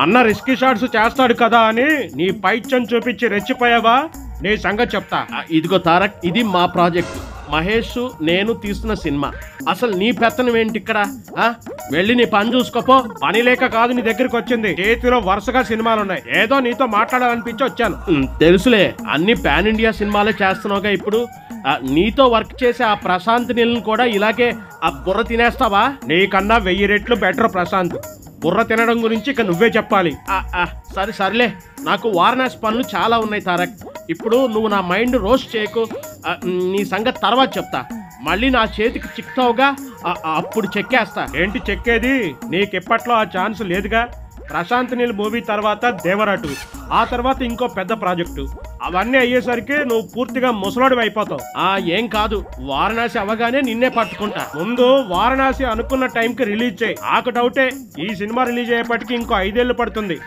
అన్న risky shots చేస్తాడు కదా అని నీ పైత్యం చూపించి రెచ్చిపోయావా? నీ సంగతి చెప్తా. ఇదిగో తారక్, ఇది మా ప్రాజెక్ట్. మహేష్ నేను తీస్తున్న సినిమా. అసలు నీ పెత్తనం ఏంటి ఇక్కడ? వెళ్ళి నీ పని చూసుకోపో. పని లేక కాదు నీ దగ్గరికి వచ్చింది. చేతిలో వరుసగా సినిమాలున్నాయి. ఏదో నీతో మాట్లాడాలనిపించి వచ్చాను. తెలుసులే, అన్ని పాన్ ఇండియా సినిమాలే చేస్తున్నావుగా ఇప్పుడు. నీతో వర్క్ చేసే ఆ ప్రశాంత్ నీళ్ళని కూడా ఇలాగే ఆ బుర్ర తినేస్తావా? నీకన్నా 1000 రెట్లు బెటర్ ప్రశాంత్. బుర్ర తినడం గురించి ఇక నువ్వే చెప్పాలి. సరేలే, నాకు వారణాసి పనులు చాలా ఉన్నాయి తారక్. ఇప్పుడు నువ్వు నా మైండ్ రోస్ట్ చేయకు. నీ సంగతి తర్వాత చెప్తా. మళ్ళీ నా చేతికి చిక్తావుగా, అప్పుడు చెక్కేస్తా. ఏంటి చెక్కేది? నీకెప్పట్లో ఆ ఛాన్స్ లేదుగా. ప్రశాంత్ నీల్ మూవీ తర్వాత దేవరాటు, ఆ తర్వాత ఇంకో పెద్ద ప్రాజెక్టు. అవన్నీ అయ్యేసరికి నువ్వు పూర్తిగా ముసలాడు అయిపోతావు. ఏం కాదు, వారణాసి అవగానే నిన్నే పట్టుకుంటా. ముందు వారణాసి అనుకున్న టైంకి రిలీజ్ చేయి. నాకు డౌటే, ఈ సినిమా రిలీజ్ అయ్యేపటికి ఇంకో 5 ఏళ్ళు పడుతుంది.